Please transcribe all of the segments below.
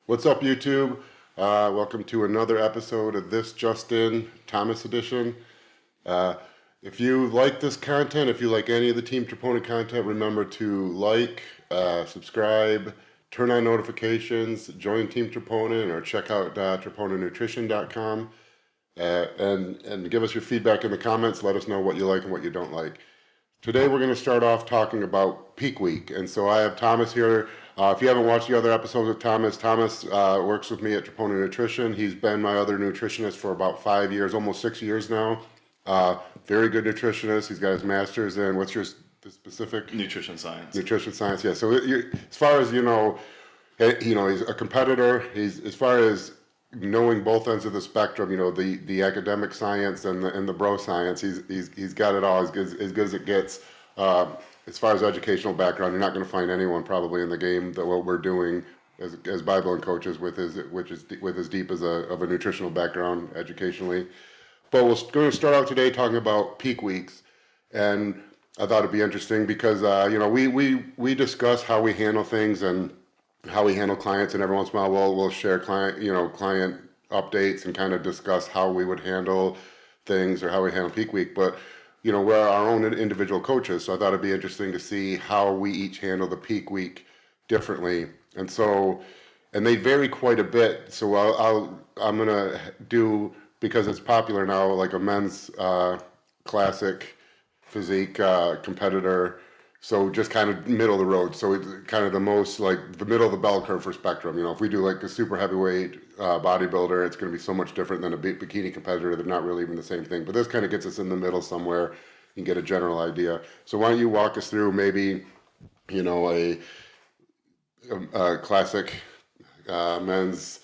What's up, YouTube? Welcome to another episode of This Just In Thomas Edition. Uh, if you like this content, if you like any of the Team Troponin content, remember to like, subscribe, turn on notifications, join Team Troponin, or check out troponinnutrition.com. And give us your feedback in the comments. Let us know what you like and what you don't like. Today we're going to start off talking about peak week. And so I have Thomas here. If you haven't watched the other episodes with Thomas, Thomas works with me at Troponin Nutrition. He's been my other nutritionist for about 5 years, almost 6 years now. Very good nutritionist. He's got his master's in, what's your specific? Nutrition science. Nutrition science, yeah. So as far as, he's a competitor. He's, as far as knowing both ends of the spectrum, the academic science and the bro science, he's got it all as good as it gets. As far as educational background, you're not going to find anyone probably in the game that what we're doing as bodybuilding coaches with as deep as of a nutritional background educationally. But we're going to start out today talking about peak weeks, and I thought it'd be interesting because we discuss how we handle things and how we handle clients, and every once in a while we'll share client updates and kind of discuss how we would handle things or how we handle peak week. But we're our own individual coaches, so I thought it'd be interesting to see how we each handle the peak week differently. And they vary quite a bit. So I'm gonna do, because it's popular now, like a men's classic physique competitor. So just kind of middle of the road. So it's kind of the most, like the middle of the bell curve for spectrum. If we do like a super heavyweight bodybuilder, it's going to be so much different than a bikini competitor. They're not really even the same thing. But this kind of gets us in the middle somewhere. You can get a general idea. So why don't you walk us through maybe, a classic men's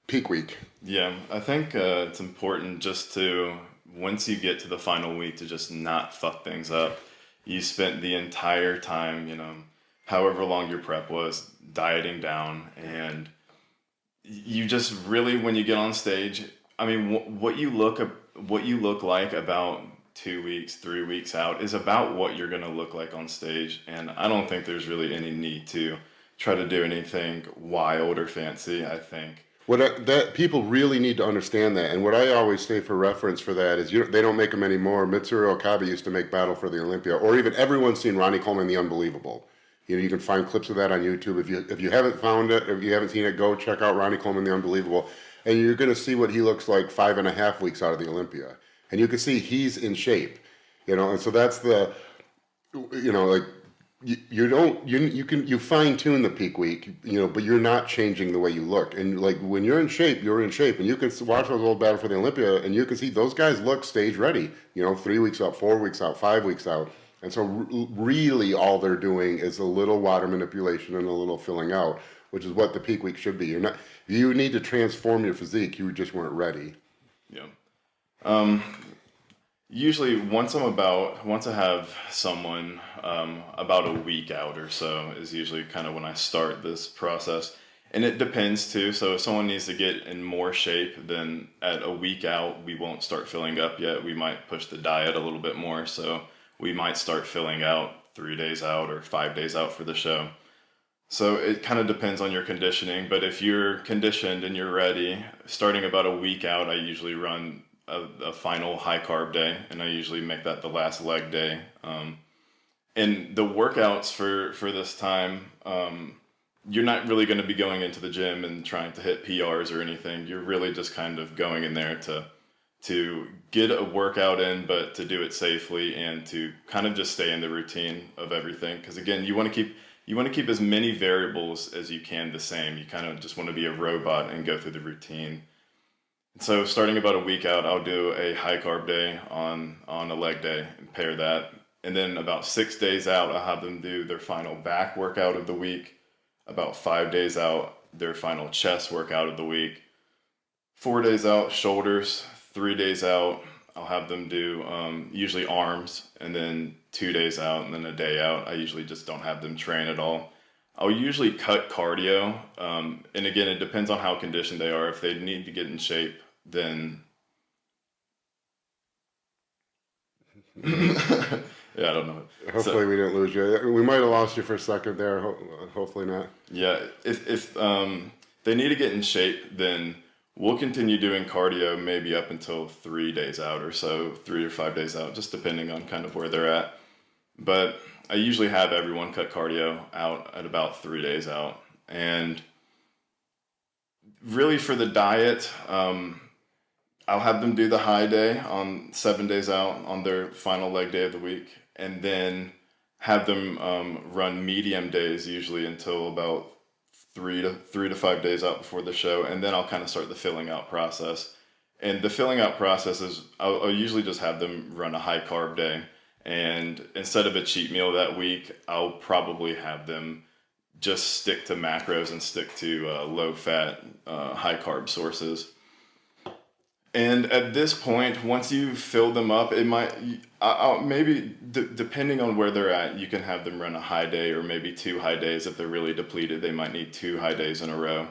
peak week? Yeah, I think it's important just to, once you get to the final week, to just not fuck things up. You spent the entire time, however long your prep was, dieting down, and you just really, when you get on stage, I mean, what you look like about 2 weeks, 3 weeks out is about what you're going to look like on stage, and I don't think there's really any need to try to do anything wild or fancy. I think That people really need to understand that, and what I always say for reference for that is they don't make them anymore. Mitsuru Okabe used to make Battle for the Olympia, or even everyone's seen Ronnie Coleman the Unbelievable. You can find clips of that on YouTube. If you haven't found it, if you haven't seen it, go check out Ronnie Coleman the Unbelievable, and you're going to see what he looks like 5.5 weeks out of the Olympia, and you can see he's in shape, and so that's the, like. You fine tune the peak week, but you're not changing the way you look. And like when you're in shape, and you can watch those old Battle for the Olympia, and you can see those guys look stage ready. 3 weeks out, 4 weeks out, 5 weeks out, and so really all they're doing is a little water manipulation and a little filling out, which is what the peak week should be. You need to transform your physique. You just weren't ready. Yeah. Usually, once I have someone about a week out or so is usually kind of when I start this process. And it depends too. So if someone needs to get in more shape, then at a week out, we won't start filling up yet. We might push the diet a little bit more. So we might start filling out 3 days out or 5 days out for the show. So it kind of depends on your conditioning. But if you're conditioned and you're ready, starting about a week out, I usually run a final high carb day, and I usually make that the last leg day. And the workouts for this time, you're not really going to be going into the gym and trying to hit PRs or anything. You're really just kind of going in there to get a workout in, but to do it safely and to kind of just stay in the routine of everything. Because again, you want to keep as many variables as you can the same. You kind of just want to be a robot and go through the routine. So starting about a week out, I'll do a high carb day on a leg day and pair that. And then about 6 days out, I'll have them do their final back workout of the week. About 5 days out, their final chest workout of the week. 4 days out, shoulders. 3 days out, I'll have them do usually arms. And then 2 days out and then a day out. I usually just don't have them train at all. I'll usually cut cardio. And again, it depends on how conditioned they are. If they need to get in shape, then yeah, I don't know. Hopefully we didn't lose you. We might have lost you for a second there. Hopefully not. Yeah, if they need to get in shape, then we'll continue doing cardio maybe up until 3 days out or so, 3 or 5 days out, just depending on kind of where they're at. But I usually have everyone cut cardio out at about 3 days out. And really for the diet, I'll have them do the high day on 7 days out on their final leg day of the week, and then have them run medium days usually until about 3 to 5 days out before the show, and then I'll kind of start the filling out process. And the filling out process is I'll usually just have them run a high carb day, and instead of a cheat meal that week, I'll probably have them just stick to macros and stick to low fat, high carb sources. And at this point, once you fill them up, it might, depending on where they're at, you can have them run a high day or maybe 2 high days. If they're really depleted, they might need 2 high days in a row.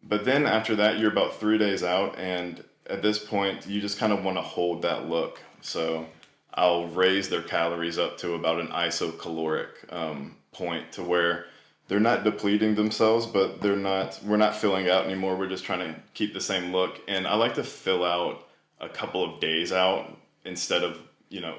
But then after that, you're about 3 days out. And at this point, you just kind of want to hold that look. So I'll raise their calories up to about an isocaloric point, to where they're not depleting themselves, but we're not filling out anymore. We're just trying to keep the same look. And I like to fill out a couple of days out instead of,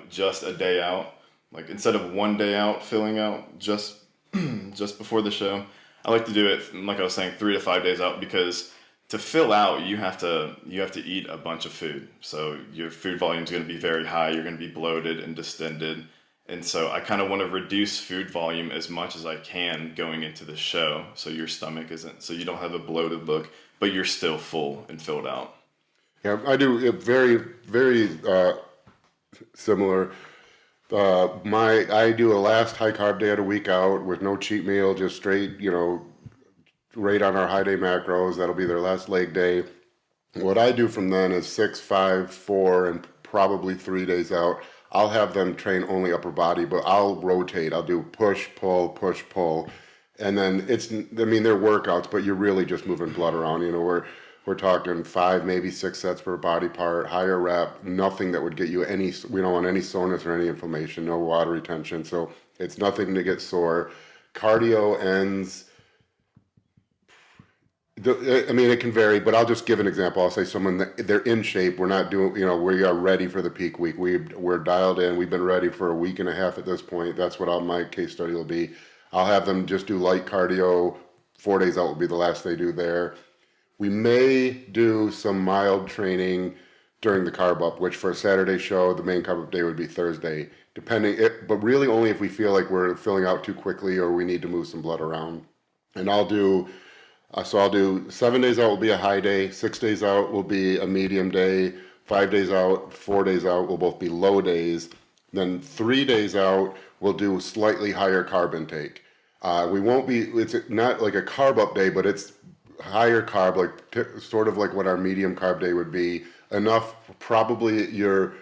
just a day out. Like instead of 1 day out, filling out just before the show, I like to do it, like I was saying, 3 to 5 days out, because to fill out, you have to eat a bunch of food. So your food volume is going to be very high. You're going to be bloated and distended. And so I kind of want to reduce food volume as much as I can going into the show, so your stomach isn't, so you don't have a bloated look, but you're still full and filled out. Yeah, I do it very, very similar. I do a last high carb day of the week out with no cheat meal, just straight, right on our high day macros. That'll be their last leg day. What I do from then is 6, 5, 4, and probably 3 days out. I'll have them train only upper body, but I'll rotate. I'll do push, pull, push, pull. And then they're workouts, but you're really just moving blood around. We're talking 5, maybe 6 sets per body part, higher rep, nothing that would get you we don't want any soreness or any inflammation, no water retention. So it's nothing to get sore. Cardio ends, it can vary, but I'll just give an example. I'll say someone that they're in shape. We're not doing, we are ready for the peak week. We're dialed in. We've been ready for a week and a half at this point. That's what my case study will be. I'll have them just do light cardio. 4 days out will be the last they do there. We may do some mild training during the carb up, which for a Saturday show, the main carb up day would be Thursday, but really only if we feel like we're filling out too quickly or we need to move some blood around. And I'll do 7 days out will be a high day, 6 days out will be a medium day, 5 days out, 4 days out will both be low days. Then 3 days out, we'll do slightly higher carb intake. It's not like a carb up day, but it's higher carb, sort of like what our medium carb day would be. Enough, probably you're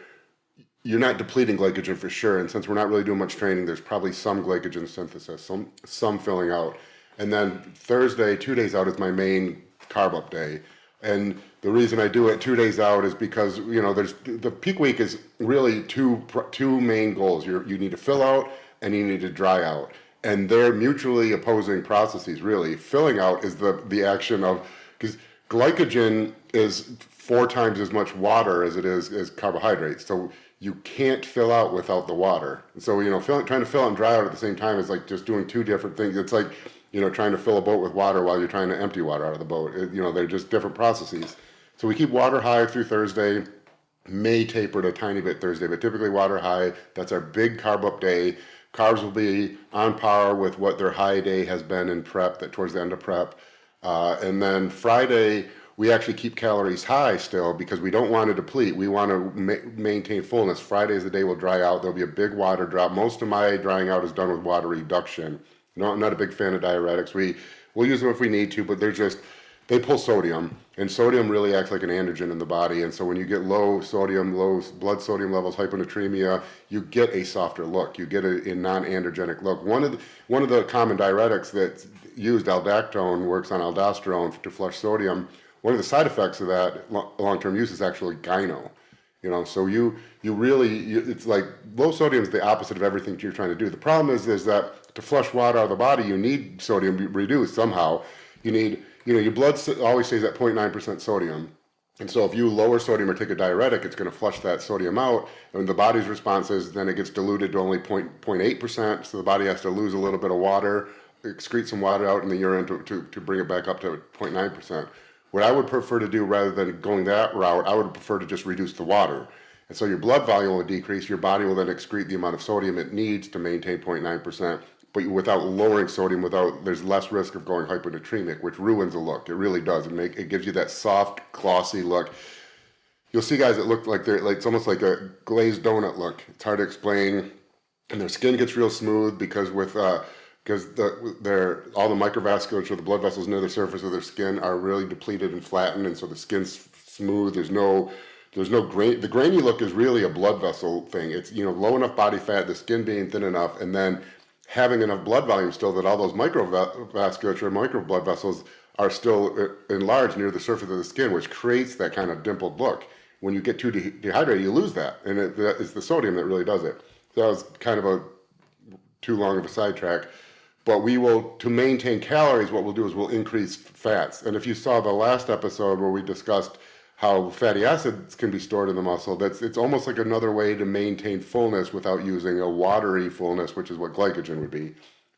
not depleting glycogen for sure. And since we're not really doing much training, there's probably some glycogen synthesis, some filling out. And then Thursday, 2 days out, is my main carb up day. And the reason I do it 2 days out is because, there's the peak week is really two main goals. You need to fill out and you need to dry out. And they're mutually opposing processes, really. Filling out is the action of, because glycogen is 4 times as much water as it is as carbohydrates. So you can't fill out without the water. So, trying to fill out and dry out at the same time is like just doing 2 different things. It's like, trying to fill a boat with water while you're trying to empty water out of the boat. They're just different processes. So we keep water high through Thursday, may taper it a tiny bit Thursday, but typically water high. That's our big carb up day. Carbs will be on par with what their high day has been in prep, towards the end of prep. And then Friday, we actually keep calories high still because we don't want to deplete. We want to maintain fullness. Friday is the day we'll dry out. There'll be a big water drop. Most of my drying out is done with water reduction. I'm not a big fan of diuretics. We'll use them if we need to, but they pull sodium, and sodium really acts like an androgen in the body. And so when you get low blood sodium levels, hyponatremia, you get a softer look. You get a non-androgenic look. One of the common diuretics that's used, aldactone, works on aldosterone to flush sodium. One of the side effects of that long-term use is actually gyno. So it's like low sodium is the opposite of everything you're trying to do. The problem is that to flush water out of the body, you need sodium reduced somehow. You need your blood always stays at 0.9% sodium. And so if you lower sodium or take a diuretic, it's going to flush that sodium out. And the body's response is then it gets diluted to only 0.8%. So the body has to lose a little bit of water, excrete some water out in the urine to bring it back up to 0.9%. What I would prefer to do rather than going that route, I would prefer to just reduce the water. And so your blood volume will decrease. Your body will then excrete the amount of sodium it needs to maintain 0.9%. But without lowering sodium, there's less risk of going hyponatremic, which ruins the look. It really does. It gives you that soft, glossy look. You'll see guys that look like it's almost like a glazed donut look. It's hard to explain, and their skin gets real smooth because all the microvasculature, the blood vessels near the surface of their skin are really depleted and flattened, and so the skin's smooth. There's no grain. The grainy look is really a blood vessel thing. It's low enough body fat, the skin being thin enough, and then having enough blood volume still that all those microvasculature, micro blood vessels are still enlarged near the surface of the skin, which creates that kind of dimpled look. When you get too dehydrated, you lose that, and it's the sodium that really does it. So that was kind of too long of a sidetrack. But to maintain calories, what we'll do is we'll increase fats. And if you saw the last episode where we discussed how fatty acids can be stored in the muscle, it's almost like another way to maintain fullness without using a watery fullness, which is what glycogen would be.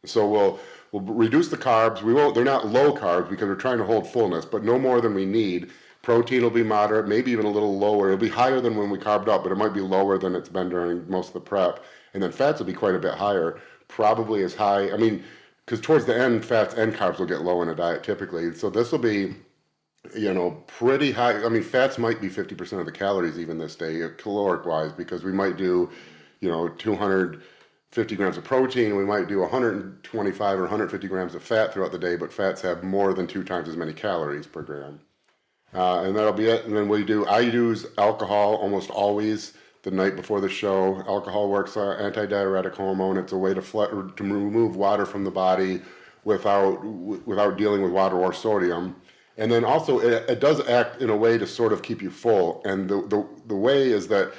So we'll reduce the carbs. They're not low carbs because we're trying to hold fullness, but no more than we need. Protein will be moderate, maybe even a little lower. It'll be higher than when we carved up, but it might be lower than it's been during most of the prep. And then fats will be quite a bit higher, probably as high. Because towards the end, fats and carbs will get low in a diet typically. So this will be pretty high. Fats might be 50% of the calories even this day, caloric wise, because we might do, 250 grams of protein. We might do 125 or 150 grams of fat throughout the day, but fats have more than 2 times as many calories per gram. And that'll be it. And then I use alcohol almost always the night before the show. Alcohol works anti-diuretic hormone. It's a way to remove water from the body without dealing with water or sodium. And then also it does act in a way to sort of keep you full. And the way is that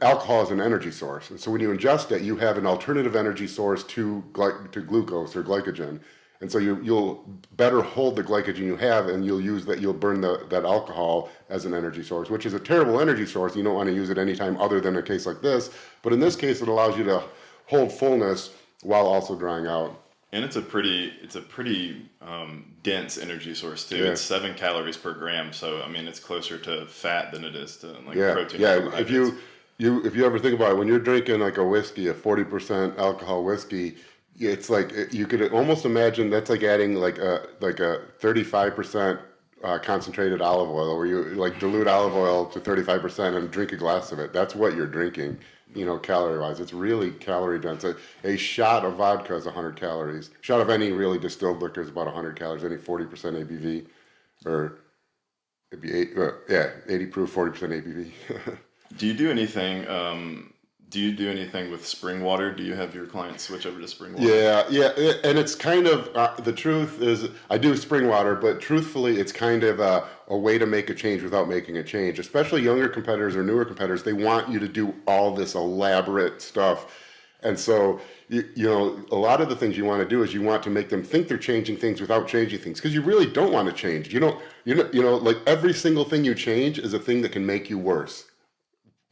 alcohol is an energy source. And so when you ingest it, you have an alternative energy source to glucose or glycogen. And so you'll better hold the glycogen you have, and you'll burn that alcohol as an energy source, which is a terrible energy source. You don't want to use it anytime other than a case like this. But in this case, it allows you to hold fullness while also drying out. And it's a pretty dense energy source too. Yeah. It's 7 calories per gram, so it's closer to fat than it is to protein. Yeah, if you ever think about it, when you're drinking like a whiskey, a 40% alcohol whiskey, it's like you could almost imagine that's like adding like a 35% concentrated olive oil, where you like dilute olive oil to 35% and drink a glass of it. That's what you're drinking. Calorie wise, it's really calorie dense. A shot of vodka is 100 calories. A shot of any really distilled liquor is about 100 calories. Any 40% ABV, or it'd be 80 proof, 40% ABV. Do you do anything? Do you do anything with spring water? Do you have your clients switch over to spring water? Yeah, and it's kind of the truth is I do spring water, but truthfully, it's kind of a way to make a change without making a change. Especially younger competitors or newer competitors, they want you to do all this elaborate stuff, and so a lot of the things you want to do is you want to make them think they're changing things without changing things, because you really don't want to change. Like every single thing you change is a thing that can make you worse,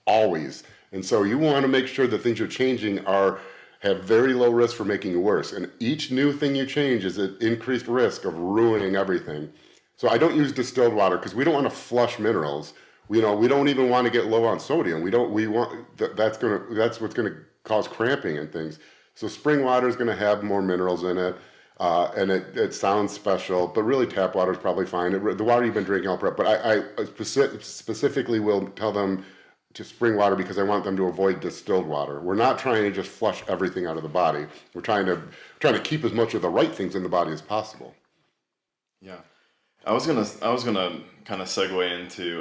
always. And so you want to make sure the things you're changing have very low risk for making you worse. And each new thing you change is an increased risk of ruining everything. So I don't use distilled water because we don't want to flush minerals. We don't even want to get low on sodium. That's what's going to cause cramping and things. So spring water is going to have more minerals in it. And it sounds special, but really tap water is probably fine. The water you've been drinking all prep, but I specifically will tell them to spring water because I want them to avoid distilled water. We're not trying to just flush everything out of the body. We're trying to keep as much of the right things in the body as possible. Yeah, I was gonna kind of segue into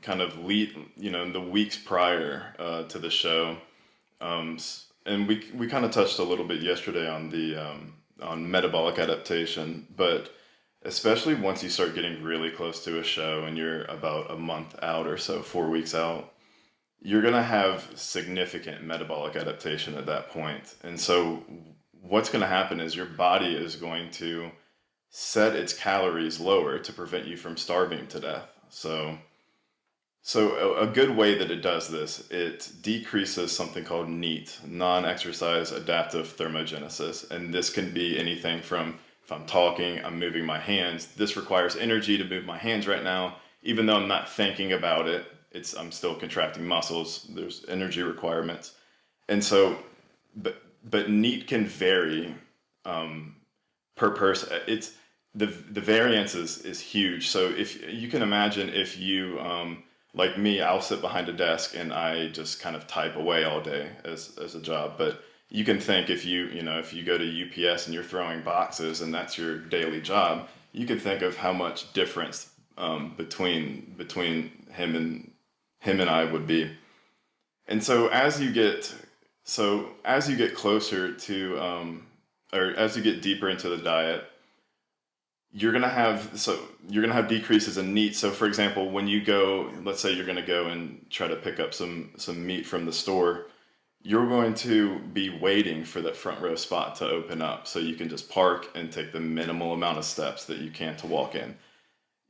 kind of the weeks prior to the show, and we kind of touched a little bit yesterday on the on metabolic adaptation, but especially once you start getting really close to a show and you're about a month out or so, 4 weeks out, you're going to have significant metabolic adaptation at that point. And so what's going to happen is your body is going to set its calories lower to prevent you from starving to death. So a good way that it does this, it decreases something called NEAT, non-exercise adaptive thermogenesis. And this can be anything from, if I'm talking, I'm moving my hands. This requires energy to move my hands right now. Even though I'm not thinking about it, I'm still contracting muscles. There's energy requirements. And so, but NEAT can vary per person. It's the variance is huge. So if you can imagine, if you like me, I'll sit behind a desk and I just kind of type away all day as a job. But you can think, if you go to UPS and you're throwing boxes and that's your daily job, you can think of how much difference between him and I would be. And so as you get closer to or as you get deeper into the diet, you're gonna have decreases in NEAT. So for example, when you go, let's say you're gonna go and try to pick up some meat from the store, you're going to be waiting for that front row spot to open up so you can just park and take the minimal amount of steps that you can to walk in.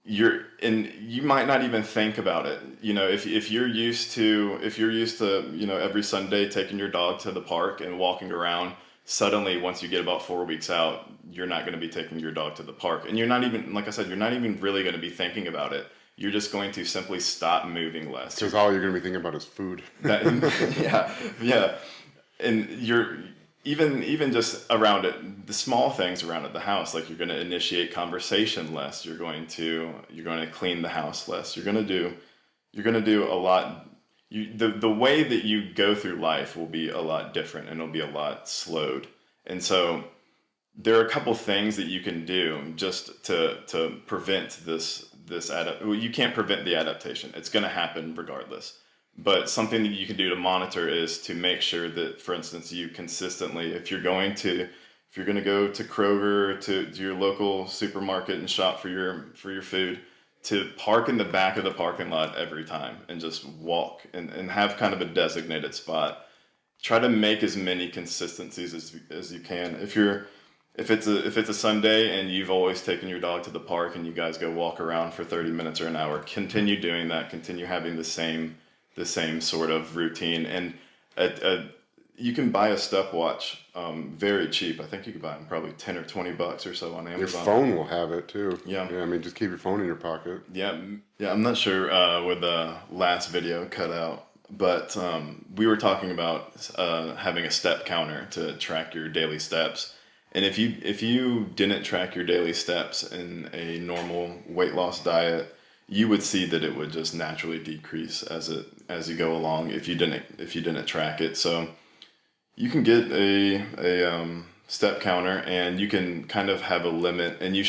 You might not even think about it. If you're used to every Sunday taking your dog to the park and walking around, suddenly once you get about 4 weeks out, you're not going to be taking your dog to the park. And you're not even, like I said, you're not even really going to be thinking about it. You're just going to simply stop moving less. Because all you're going to be thinking about is food. Yeah. And you're even just around it, the small things around it, the house, like you're going to initiate conversation less. You're going to clean the house less. You're going to do a lot. The way that you go through life will be a lot different, and it'll be a lot slowed. And so there are a couple things that you can do just to prevent this you can't prevent the adaptation. It's going to happen regardless. But something that you can do to monitor is to make sure that, for instance, you consistently, if you're going to go to Kroger, to your local supermarket and shop for your food, to park in the back of the parking lot every time and just walk and have kind of a designated spot. Try to make as many consistencies as you can. If it's a Sunday and you've always taken your dog to the park and you guys go walk around for 30 minutes or an hour, continue doing that. Continue having the same sort of routine. And you can buy a stepwatch very cheap. I think you can buy them probably $10 or $20 or so on Amazon. Your phone will have it too. Yeah. I mean, just keep your phone in your pocket. Yeah. I'm not sure where the last video cut out, but we were talking about having a step counter to track your daily steps. And if you didn't track your daily steps in a normal weight loss diet, you would see that it would just naturally decrease as you go along if you didn't track it. So you can get a step counter, and you can kind of have a limit, and you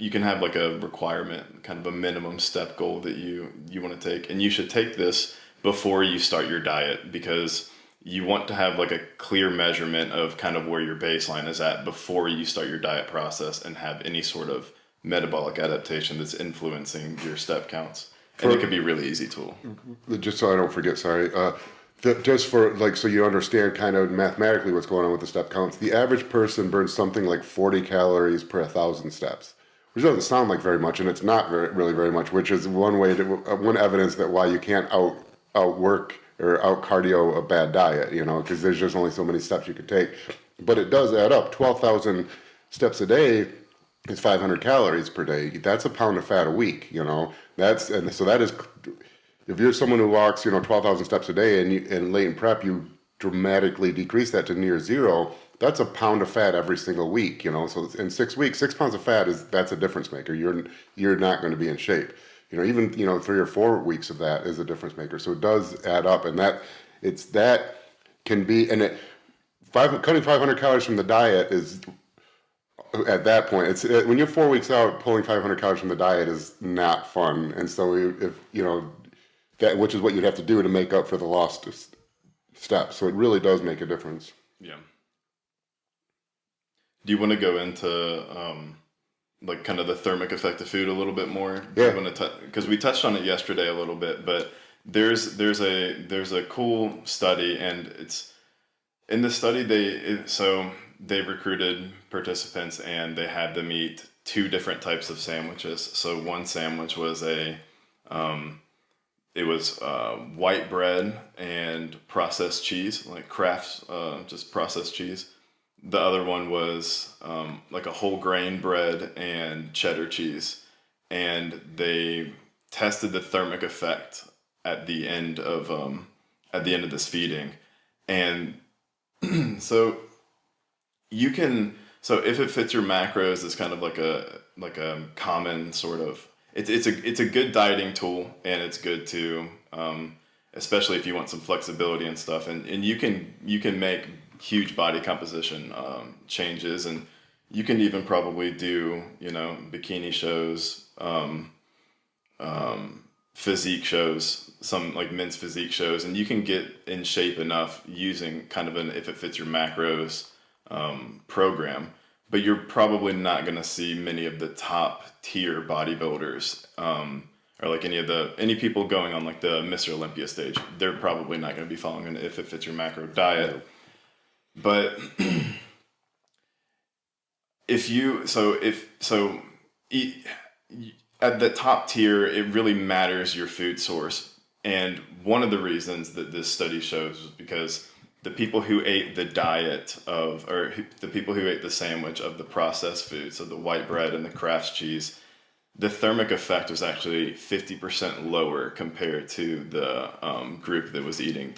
can have like a requirement, kind of a minimum step goal that you want to take, and you should take this before you start your diet, because you want to have like a clear measurement of kind of where your baseline is at before you start your diet process and have any sort of metabolic adaptation that's influencing your step counts. And it could be a really easy tool. Just so I don't forget, sorry. Just for so you understand kind of mathematically what's going on with the step counts. The average person burns something like 40 calories per 1,000 steps, which doesn't sound like very much, and it's not really very much. Which is one evidence that why you can't outwork or out cardio a bad diet, because there's just only so many steps you could take. But it does add up. 12,000 steps a day is 500 calories per day. That's a pound of fat a week, so that is, if you're someone who walks, 12,000 steps a day and late in prep, you dramatically decrease that to near zero, that's a pound of fat every single week, so in 6 weeks, 6 pounds of fat that's a difference maker. You're not going to be in shape. Even 3 or 4 weeks of that is a difference maker. So it does add up, and that can be, and cutting 500 calories from the diet is, at that point, when you're 4 weeks out, pulling 500 calories from the diet is not fun. And so if that, which is what you'd have to do to make up for the lost steps. So it really does make a difference. Yeah. Do you want to go into like kind of the thermic effect of food a little bit more? Yeah. Because we touched on it yesterday a little bit, but there's a cool study, and it's in the study they recruited participants and they had them eat 2 different types of sandwiches. So one sandwich was white bread and processed cheese, like Kraft's, just processed cheese. The other one was like a whole grain bread and cheddar cheese. And they tested the thermic effect at the end of this feeding. And so so if it fits your macros, it's kind of like a common sort of, it's a good dieting tool, and it's good to, especially if you want some flexibility and stuff, and you can make huge body composition changes, and you can even probably do, bikini shows, physique shows, some like men's physique shows, and you can get in shape enough using kind of if it fits your macros program. But you're probably not going to see many of the top tier bodybuilders, or like any people going on like the Mr. Olympia stage. They're probably not going to be following an if it fits your macro diet. But at the top tier, it really matters your food source. And one of the reasons that this study shows was because the people who ate the the people who ate the sandwich of the processed foods, so the white bread and the Kraft's cheese, the thermic effect was actually 50% lower compared to the group that was eating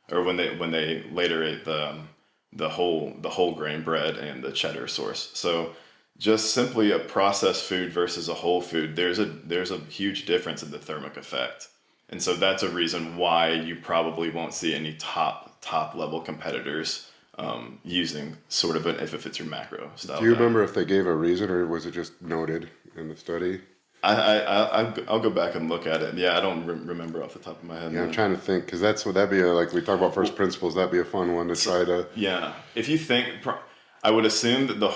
when they later ate the whole grain bread and the cheddar source. So just simply a processed food versus a whole food, there's a huge difference in the thermic effect. And so that's a reason why you probably won't see any top level competitors using sort of an if it fits your macro style. Do you remember if they gave a reason, or was it just noted in the study? I'll go back and look at it. Yeah, I don't remember off the top of my head. Yeah, I'm trying to think, because that'd be like we talk about first principles. That'd be a fun one to try to. Yeah, if you think, I would assume that the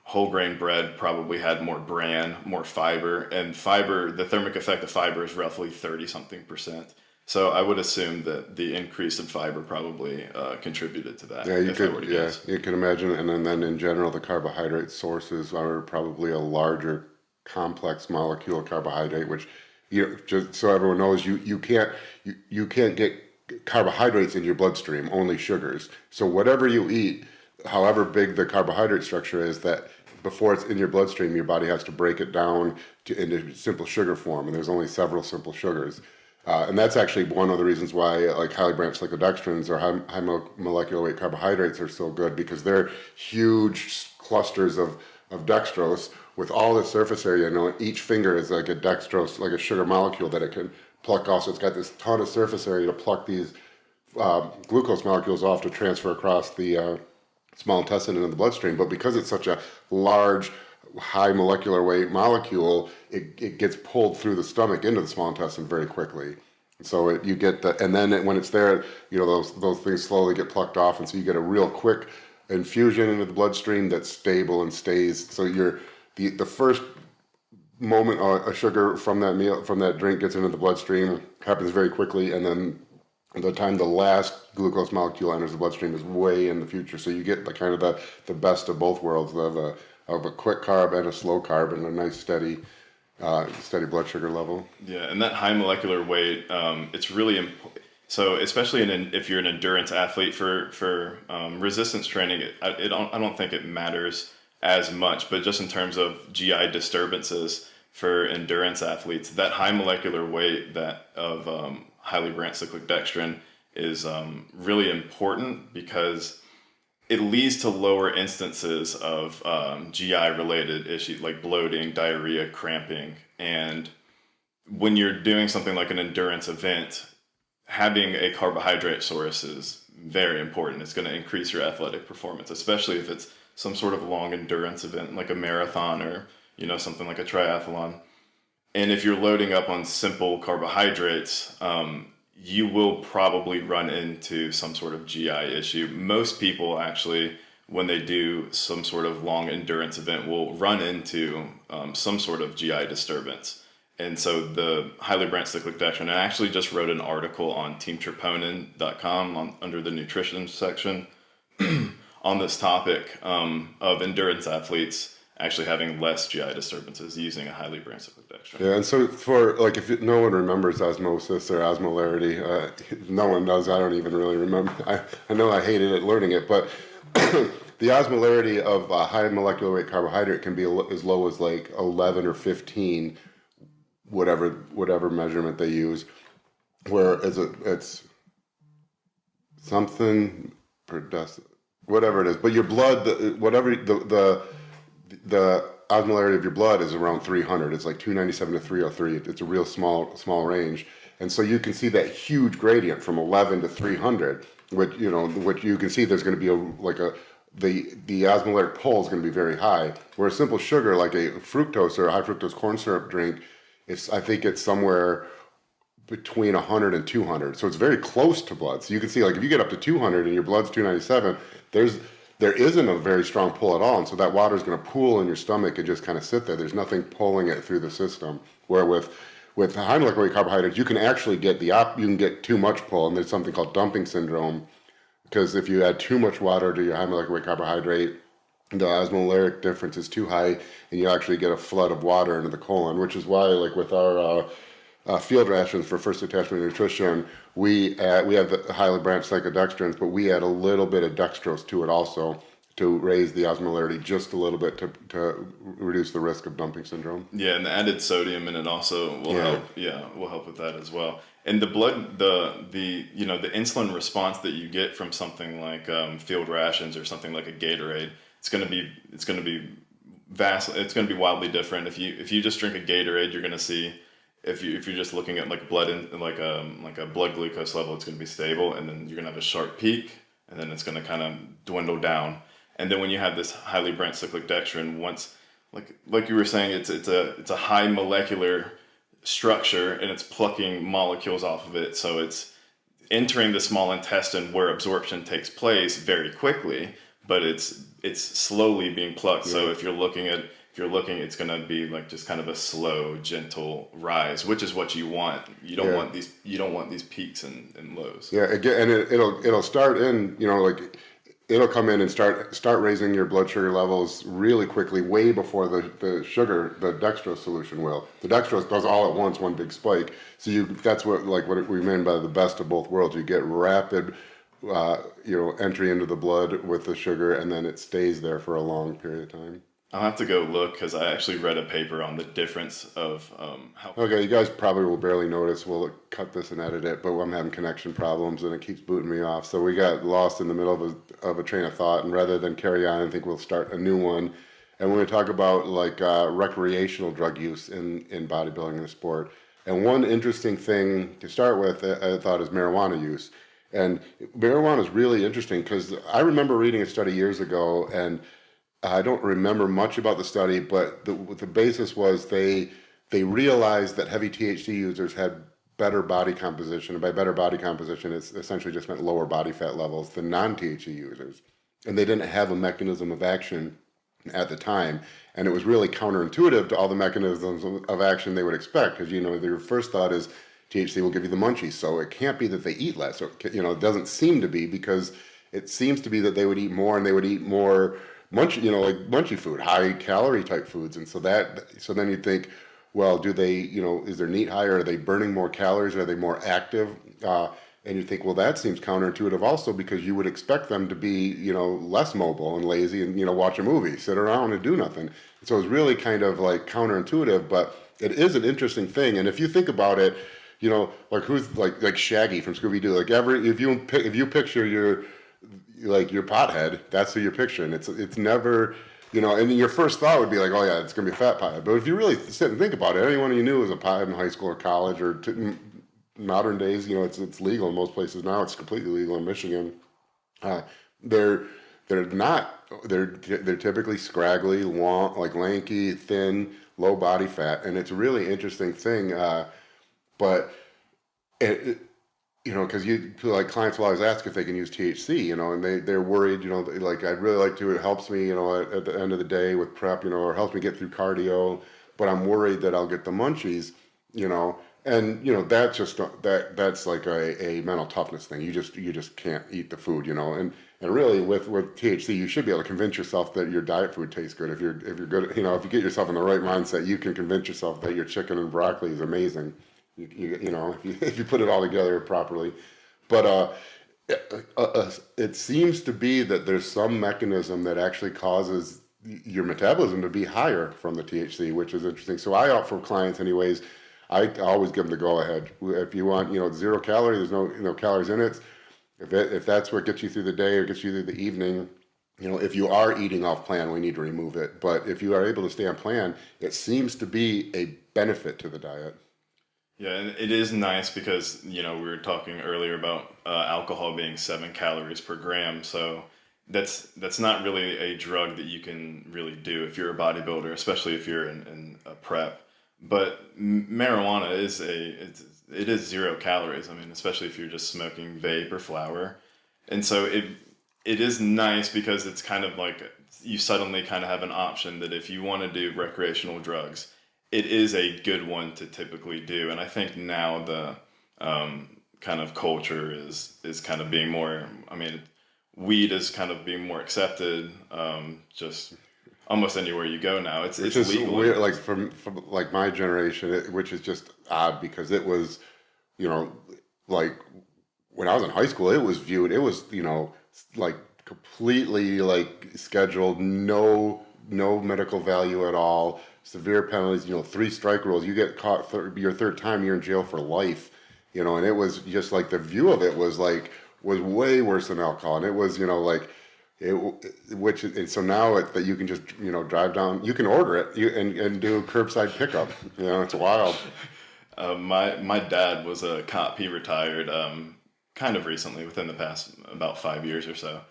whole grain bread probably had more bran, more fiber, and fiber. The thermic effect of fiber is roughly 30-something%. So I would assume that the increase in fiber probably contributed to that. Yeah, you can imagine. And then in general, the carbohydrate sources are probably a larger complex molecule of carbohydrate, which, just so everyone knows, you can't get carbohydrates in your bloodstream, only sugars. So whatever you eat, however big the carbohydrate structure is, that before it's in your bloodstream, your body has to break it down into simple sugar form, and there's only several simple sugars. And that's actually one of the reasons why like highly branched cyclodextrins or high molecular weight carbohydrates are so good, because they're huge clusters of dextrose with all the surface area. Each finger is like a dextrose, like a sugar molecule that it can pluck off. So it's got this ton of surface area to pluck these glucose molecules off to transfer across the small intestine into the bloodstream. But because it's such a large, high molecular weight molecule, it gets pulled through the stomach into the small intestine very quickly. So you get and then when it's there, those things slowly get plucked off, and so you get a real quick infusion into the bloodstream that's stable and stays. So the first moment a sugar from that drink gets into the bloodstream happens very quickly, and then the time the last glucose molecule enters the bloodstream is way in the future. So you get the best of both worlds of a quick carb and a slow carb, and a nice steady blood sugar level. Yeah, and that high molecular weight, it's really important. So especially if you're an endurance athlete, for resistance training, I don't think it matters as much, but just in terms of GI disturbances for endurance athletes, that high molecular weight of highly branched cyclic dextrin is really important, because it leads to lower instances of GI-related issues like bloating, diarrhea, cramping. And when you're doing something like an endurance event, having a carbohydrate source is very important. It's going to increase your athletic performance, especially if it's some sort of long endurance event like a marathon or something like a triathlon. And if you're loading up on simple carbohydrates, you will probably run into some sort of GI issue. Most people actually, when they do some sort of long endurance event, will run into some sort of GI disturbance. And so the highly branched cyclic dextrin, I actually just wrote an article on teamtroponin.com under the nutrition section on this topic of endurance athletes actually having less GI disturbances using a highly branched cyclic dextrin. Yeah, and so for like if no one remembers osmosis or osmolarity, no one does. I don't even really remember. I know I hated it learning it, but the osmolarity of a high molecular weight carbohydrate can be as low as like 11 or 15, whatever measurement they use. Where it's something per deciliter, whatever it is. But your blood, the osmolarity of your blood is around 300. It's like 297 to 303. It's a real small range, and so you can see that huge gradient from 11 to 300. Which you can see there's going to be the osmolarity pull is going to be very high. Where a simple sugar like a fructose or a high fructose corn syrup drink, I think it's somewhere between 100 and 200. So it's very close to blood. So you can see like if you get up to 200 and your blood's 297, there isn't a very strong pull at all. And so that water is going to pool in your stomach and just kind of sit there. There's nothing pulling it through the system. Where with high molecular weight carbohydrates, you can actually get you can get too much pull, and there's something called dumping syndrome. Because if you add too much water to your high molecular weight carbohydrate, the osmolaric difference is too high, and you actually get a flood of water into the colon, which is why, like with our field rations for first attachment nutrition, we have the highly branched cyclodextrins, but we add a little bit of dextrose to it also to raise the osmolarity just a little bit to reduce the risk of dumping syndrome. Yeah, and the added sodium in it also will help. Yeah, will help with that as well. And the blood, the insulin response that you get from something like field rations or something like a Gatorade, it's going to be vast. It's going to be wildly different. If you just drink a Gatorade, you're going to see. If you're just looking at like blood in like a blood glucose level, it's going to be stable, and then you're going to have a sharp peak, and then it's going to kind of dwindle down. And then when you have this highly branched cyclic dextrin, once like you were saying, it's a high molecular structure, and it's plucking molecules off of it, so it's entering the small intestine where absorption takes place very quickly, but it's slowly being plucked. Yeah. So if you're looking, it's going to be like just kind of a slow, gentle rise, which is what you want. You don't want these peaks and lows. Yeah, again, and it'll start in, like it'll come in and start raising your blood sugar levels really quickly, way before the dextrose solution will. The dextrose does all at once, one big spike. So that's what we mean by the best of both worlds. You get rapid, entry into the blood with the sugar, and then it stays there for a long period of time. I'll have to go look because I actually read a paper on the difference of how. Okay, you guys probably will barely notice. We'll cut this and edit it, but I'm having connection problems and it keeps booting me off. So we got lost in the middle of a train of thought, and rather than carry on, I think we'll start a new one. And we're going to talk about recreational drug use in bodybuilding and the sport. And one interesting thing to start with, I thought, is marijuana use. And marijuana is really interesting because I remember reading a study years ago, and I don't remember much about the study, but the basis was they realized that heavy THC users had better body composition. And by better body composition, it's essentially just meant lower body fat levels than non-THC users. And they didn't have a mechanism of action at the time. And it was really counterintuitive to all the mechanisms of action they would expect. Because, their first thought is THC will give you the munchies. So it can't be that they eat less. Or, it doesn't seem to be, because it seems to be that they would eat more, and they would eat more munchy food, high calorie type foods. And so then you think, well, do they, is their NEAT higher? Are they burning more calories? Are they more active? And you think, well, that seems counterintuitive also, because you would expect them to be, less mobile and lazy and, watch a movie, sit around and do nothing. So it's really kind of like counterintuitive, but it is an interesting thing. And if you think about it, who's like Shaggy from Scooby-Doo, like if you picture your pothead, that's who you're picturing. It's never, and your first thought would be like, oh yeah, it's gonna be a fat pothead. But if you really sit and think about it, anyone you knew was a pothead in high school or college, or modern days, it's legal in most places now. It's completely legal in Michigan. They're typically scraggly, long, like lanky, thin, low body fat, and it's a really interesting thing. But because clients will always ask if they can use THC, and they're worried, I'd really like to, it helps me, at the end of the day with prep, or helps me get through cardio, but I'm worried that I'll get the munchies, and, that's just, that's like a mental toughness thing. You just can't eat the food, And really, with THC, you should be able to convince yourself that your diet food tastes good. If you're good, if you get yourself in the right mindset, you can convince yourself that your chicken and broccoli is amazing. If you put it all together properly. But it seems to be that there's some mechanism that actually causes your metabolism to be higher from the THC, which is interesting. So I opt for clients, anyways. I always give them the go ahead. If you want, 0 calorie, there's no calories in it. If that's what gets you through the day or gets you through the evening, if you are eating off plan, we need to remove it. But if you are able to stay on plan, it seems to be a benefit to the diet. Yeah, and it is nice because, we were talking earlier about alcohol being 7 calories per gram. So that's not really a drug that you can really do if you're a bodybuilder, especially if you're in a prep. But marijuana it is 0 calories. I mean, especially if you're just smoking vape or flower. And so it is nice because it's kind of like you suddenly kind of have an option that if you want to do recreational drugs, it is a good one to typically do. And I think now the kind of culture is kind of being more, weed is kind of being more accepted, just almost anywhere you go now. It's legal. Weird, like from like my generation, which is just odd because it was, like when I was in high school, it was, like completely like scheduled, no medical value at all, severe penalties, 3 strike rules. You get caught your third time, you're in jail for life, and it was just like the view of it was way worse than alcohol. And it was, so now that you can just, drive down, you can order it and do curbside pickup. It's wild. My dad was a cop. He retired kind of recently, within the past about 5 years or so.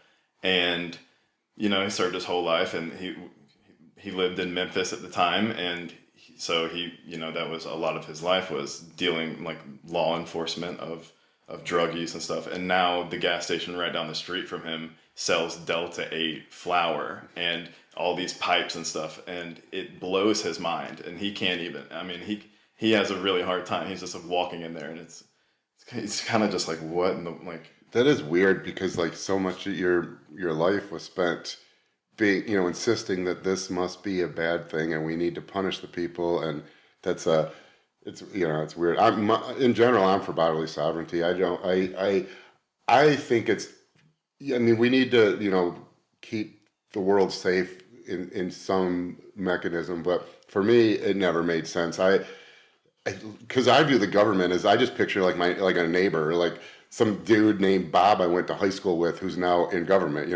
And, he served his whole life, and he lived in Memphis at the time. And so that was a lot of his life, was dealing like law enforcement of drug use and stuff. And now the gas station right down the street from him sells Delta 8 flour and all these pipes and stuff. And it blows his mind. And he can't even, he has a really hard time. He's just like walking in there, and it's kind of just like, what in the, like. That is weird because like so much of your life was spent being, insisting that this must be a bad thing and we need to punish the people. And it's weird. In general, I'm for bodily sovereignty. I think we need to, keep the world safe in some mechanism, but for me, it never made sense. Because I view the government as, I just picture like a neighbor, like some dude named Bob I went to high school with who's now in government.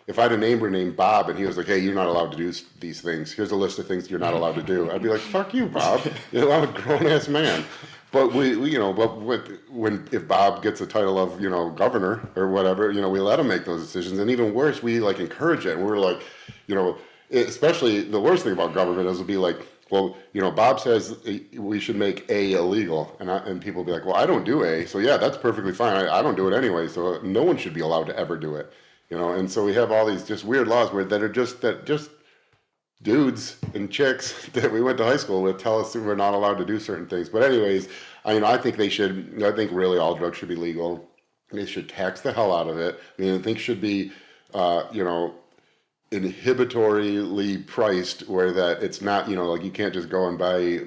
If I had a neighbor named Bob and he was like, hey, you're not allowed to do these things. Here's a list of things you're not allowed to do. I'd be like, fuck you, Bob. I'm a grown ass man. But if Bob gets a title of, governor or whatever, we let him make those decisions. And even worse, we like encourage it. And we're like, especially the worst thing about government is it'll be like, well, Bob says we should make A illegal, and people will be like, well, I don't do A, so yeah, that's perfectly fine. I don't do it anyway, so no one should be allowed to ever do it, And so we have all these just weird laws that are just dudes and chicks that we went to high school with tell us that we're not allowed to do certain things. But anyways, I think they should. I think really all drugs should be legal. They should tax the hell out of it. I think should be, inhibitorily priced, where that it's not, like you can't just go and buy,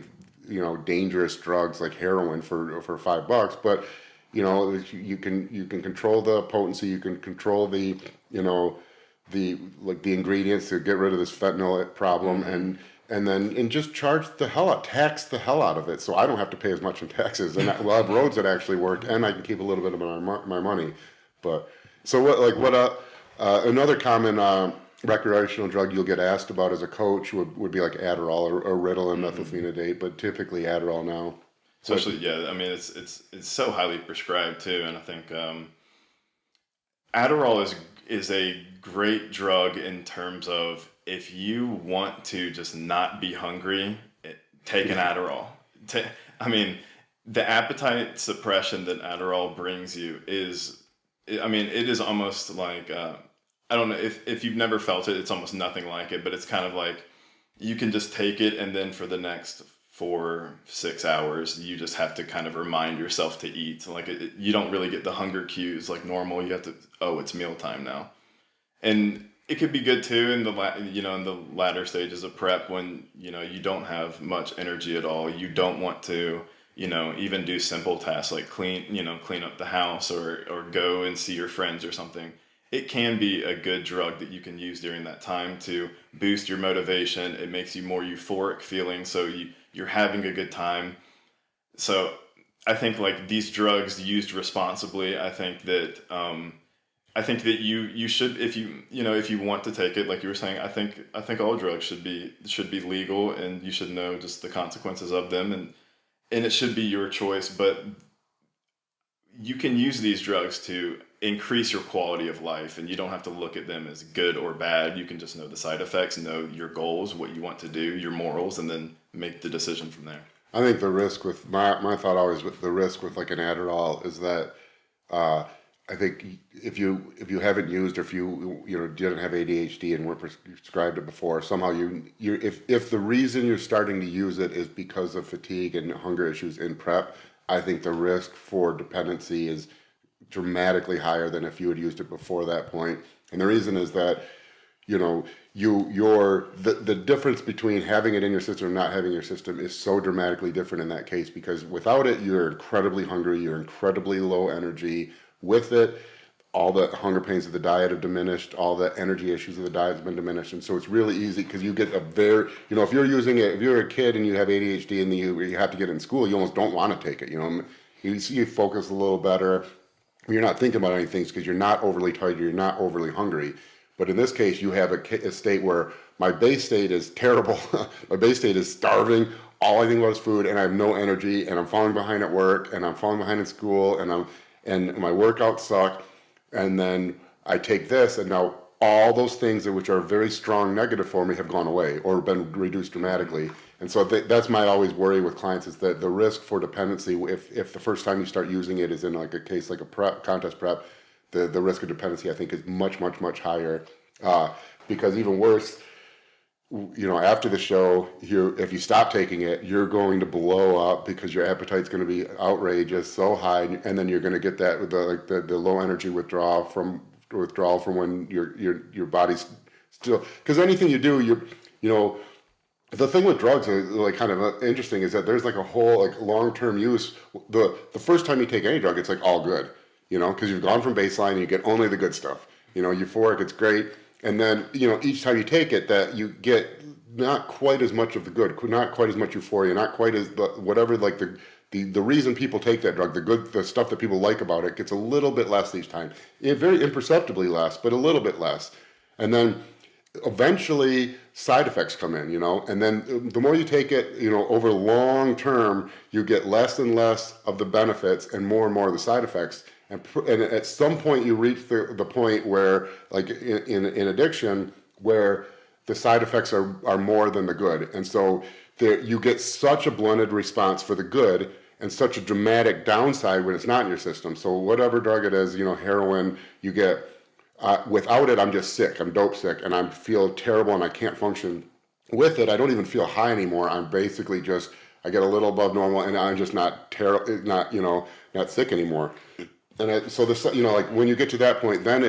dangerous drugs like heroin for $5, but you can control the potency, you can control the ingredients to get rid of this fentanyl problem, and just tax the hell out of it, so I don't have to pay as much in taxes, and we'll have roads that actually work, and I can keep a little bit of my money. But so another common recreational drug you'll get asked about as a coach would be like Adderall or Ritalin, methylphenidate, but typically Adderall now. Especially, yeah, it's so highly prescribed too, and I think Adderall is a great drug in terms of if you want to just not be hungry, take an Adderall. The appetite suppression that Adderall brings you is, it is almost like, I don't know, if you've never felt it, it's almost nothing like it, but it's kind of like you can just take it, and then for the next for 6 hours. You just have to kind of remind yourself to eat. Like you don't really get the hunger cues like normal. You have to, oh, it's mealtime now. And it could be good too in the in the latter stages of prep when you don't have much energy at all. You don't want to even do simple tasks like clean up the house or go and see your friends or something. It can be a good drug that you can use during that time to boost your motivation. It makes you more euphoric feeling, so you're having a good time. So I think like these drugs used responsibly, I think that you should, if you want to take it, like you were saying, I think all drugs should be legal, and you should know just the consequences of them, and it should be your choice. But you can use these drugs to increase your quality of life, and you don't have to look at them as good or bad. You can just know the side effects, know your goals, what you want to do, your morals, and then make the decision from there. I think the risk with my thought always with the risk with like an Adderall is that I think if you haven't used, or if you didn't have ADHD and weren't prescribed it before, somehow if the reason you're starting to use it is because of fatigue and hunger issues in prep, I think the risk for dependency is dramatically higher than if you had used it before that point. And the reason is that the difference between having it in your system and not having your system is so dramatically different in that case, because without it you're incredibly hungry, you're incredibly low energy. With it, all the hunger pains of the diet have diminished, all the energy issues of the diet has been diminished, and so it's really easy because you get a very, if you're using it, if you're a kid and you have ADHD and you have to get it in school, you almost don't want to take it. You focus a little better. You're not thinking about anything because you're not overly tired, you're not overly hungry. But in this case, you have a state where my base state is terrible. My base state is starving. All I think about is food, and I have no energy, and I'm falling behind at work, and I'm falling behind in school, and my workouts suck. And then I take this, and now all those things which are very strong negative for me have gone away or been reduced dramatically. And so that's my always worry with clients, is that the risk for dependency, if the first time you start using it is in like a case like a contest prep, the risk of dependency I think is much, much, much higher. Because even worse, after the show, if you stop taking it, you're going to blow up because your appetite's going to be outrageous, so high, and then you're going to get that with the low energy withdrawal from when your body's still, because anything you do, the thing with drugs is like kind of interesting is that there's like a whole like long-term use. The first time you take any drug, it's like all good, because you've gone from baseline and you get only the good stuff. Euphoric, it's great. And then, each time you take it, that you get not quite as much of the good, not quite as much euphoria, not quite as whatever, like the reason people take that drug, the stuff that people like about it gets a little bit less each time. Very imperceptibly less, but a little bit less. And then eventually side effects come in, and then the more you take it, over long term, you get less and less of the benefits and more of the side effects. And at some point you reach the point where, like in addiction, where the side effects are more than the good. And so you get such a blunted response for the good and such a dramatic downside when it's not in your system. So whatever drug it is, heroin, you get, without it, I'm just sick. I'm dope sick, and I feel terrible, and I can't function. With it, I don't even feel high anymore. I'm basically just, I get a little above normal, and I'm just not not sick anymore. And so like when you get to that point, then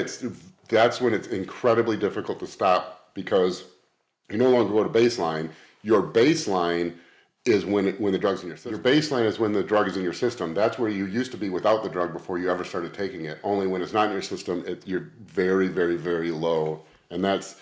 that's when it's incredibly difficult to stop, because you no longer go to baseline. Your baseline is when the drug's in your system. Your baseline is when the drug is in your system. That's where you used to be without the drug before you ever started taking it. Only when it's not in your system, you're very, very, very low. And that's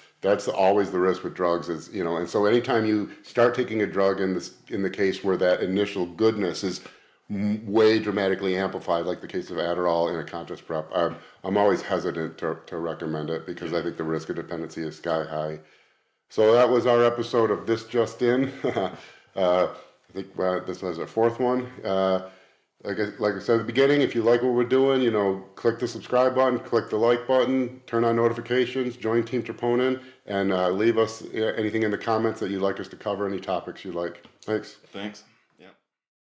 always the risk with drugs is, and so anytime you start taking a drug in the case where that initial goodness is way dramatically amplified, like the case of Adderall in a contest prep, I'm always hesitant to recommend it, because I think the risk of dependency is sky high. So that was our episode of This Just In. I think this was our fourth one. Like I said at the beginning, if you like what we're doing, click the subscribe button, click the like button, turn on notifications, join Team Troponin, and leave us anything in the comments that you'd like us to cover, any topics you'd like. Thanks.